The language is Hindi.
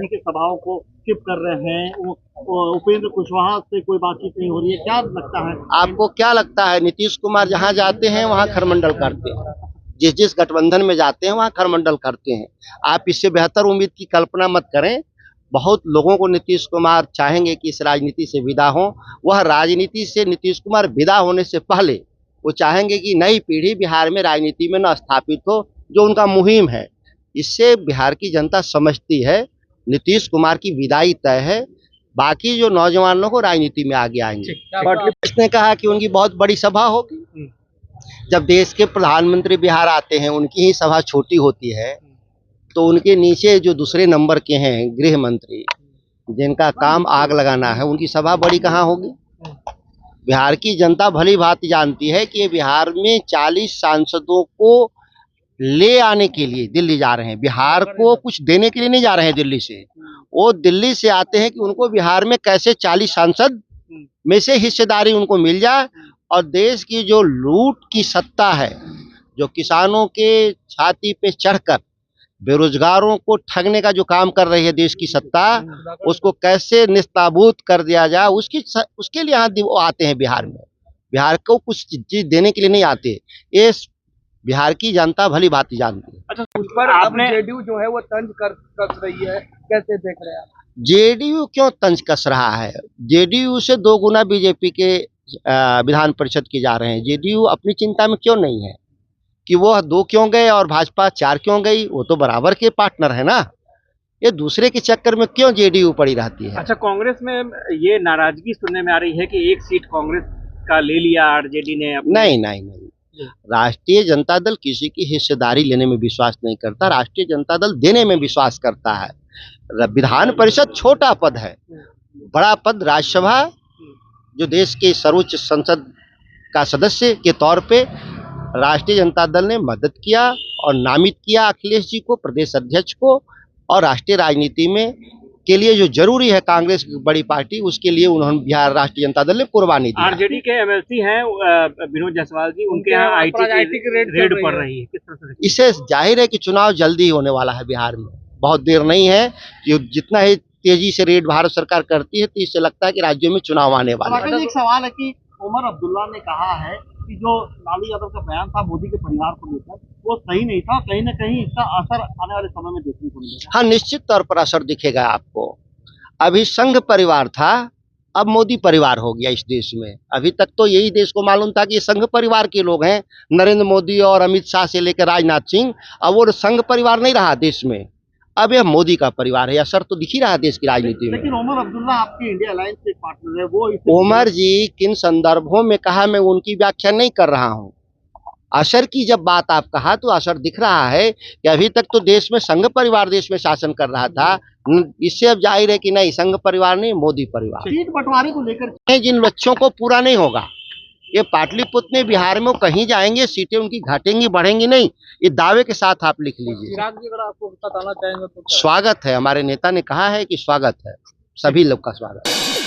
जी के सभाओं को स्किप कर रहे हैं, उपेंद्र कुशवाहा से कोई बातचीत नहीं हो रही है, क्या लगता है आपको? क्या लगता है नीतीश कुमार जहां जाते हैं वहां खरमंडल करते हैं, जिस जिस गठबंधन में जाते हैं वहां खरमंडल करते हैं। आप इससे बेहतर उम्मीद की कल्पना मत करें। बहुत लोगों को नीतीश कुमार चाहेंगे कि इस राजनीति से विदा हो। वह राजनीति से नीतीश कुमार विदा होने से पहले वो चाहेंगे कि नई पीढ़ी बिहार में राजनीति में न स्थापित हो, जो उनका मुहिम है। इससे बिहार की जनता समझती है नीतीश कुमार की विदाई तय है। बाकी जो नौजवान लोग राजनीति में आगे आएंगे। इसने कहा कि उनकी बहुत बड़ी सभा होगी। जब देश के प्रधानमंत्री बिहार आते हैं उनकी ही सभा छोटी होती है, तो उनके नीचे जो दूसरे नंबर के हैं गृह मंत्री, जिनका काम आग लगाना है, उनकी सभा बड़ी कहाँ होगी। बिहार की जनता भली भांति जानती है कि बिहार में 40 सांसदों को ले आने के लिए दिल्ली जा रहे हैं। बिहार को कुछ देने के लिए नहीं जा रहे हैं दिल्ली से, वो दिल्ली से आते हैं कि उनको बिहार में कैसे 40 सांसद में से हिस्सेदारी उनको मिल जाए, और देश की जो लूट की सत्ता है, जो किसानों के छाती पे चढ़कर बेरोजगारों को ठगने का जो काम कर रही है देश की सत्ता, उसको कैसे निस्ताबूत कर दिया जाए, उसके लिए वो आते हैं बिहार में। बिहार को कुछ चीज देने के लिए नहीं आते। ये बिहार की जनता भली भांति जानती है। अच्छा, उस पर आपने जेडीयू जो है वो तंज कस रही है, कैसे देख रहे हैं आप? जेडीयू क्यों तंज कस रहा है? जेडीयू से 2 गुना बीजेपी के विधान परिषद के जा रहे हैं। जेडीयू अपनी चिंता में क्यों नहीं है कि वो 2 क्यों गए और भाजपा 4 क्यों गई? वो तो बराबर के पार्टनर है ना। ये दूसरे के चक्कर में क्यों जेडीयू पड़ी रहती है? अच्छा, कांग्रेस में ये नाराजगी सुनने में आ रही है कि एक सीट कांग्रेस का ले लिया आरजेडी ने। नहीं। राष्ट्रीय जनता दल किसी की हिस्सेदारी लेने में विश्वास नहीं करता। राष्ट्रीय जनता दल देने में विश्वास करता है। विधान परिषद छोटा पद है, बड़ा पद राज्यसभा, जो देश के सर्वोच्च संसद का सदस्य के तौर पे राष्ट्रीय जनता दल ने मदद किया और नामित किया अखिलेश जी को प्रदेश अध्यक्ष को। और राष्ट्रीय राजनीति में के लिए जो जरूरी है कांग्रेस की बड़ी पार्टी, उसके लिए उन्होंने बिहार राष्ट्रीय जनता दल ने कुर्बानी दी। आरजेडी के एमएलसी हैं विनोद जायसवाल जी, उनके यहाँ आईटी की रेड पड़ रही है, किस तरह से? इससे जाहिर है कि चुनाव जल्दी होने वाला है बिहार में, बहुत देर नहीं है। जितना ही तेजी से रेड भारत सरकार करती है, तो इससे लगता है कि राज्यों में चुनाव आने वाला है। एक सवाल है कि उमर अब्दुल्ला ने कहा है कि जो लालू यादव का बयान था मोदी के परिवार को लेकर, वो सही नहीं था। कहीं न कहीं इसका असर आने वाले समय में देखने को मिलेगा। हाँ, निश्चित तौर पर असर दिखेगा आपको। अभी संघ परिवार था, अब मोदी परिवार हो गया इस देश में। अभी तक तो यही देश को मालूम था कि ये संघ परिवार के लोग हैं, नरेंद्र मोदी और अमित शाह से लेकर राजनाथ सिंह। अब वो संघ परिवार नहीं रहा देश में, अब यह मोदी का परिवार है। असर तो दिख ही रहा है देश की राजनीति में। लेकिन उमर अब्दुल्ला आपके इंडिया अलायंस के पार्टनर है, वो उमर जी किन संदर्भों में कहा, मैं उनकी व्याख्या नहीं कर रहा हूँ। असर की जब बात आप कहा तो असर दिख रहा है कि अभी तक तो देश में संघ परिवार देश में शासन कर रहा था। इससे अब जाहिर है कि नहीं, संघ परिवार नहीं, मोदी परिवार। सीट बंटवारे को लेकर जिन लक्ष्यों को पूरा नहीं होगा, ये पाटलिपुत्र में बिहार में कहीं जाएंगे, सीटें उनकी घटेंगी बढ़ेंगी नहीं, ये दावे के साथ आप लिख लीजिए। अगर आपको बताना चाहेंगे तो स्वागत है, हमारे नेता ने कहा है कि स्वागत है, सभी लोग का स्वागत है।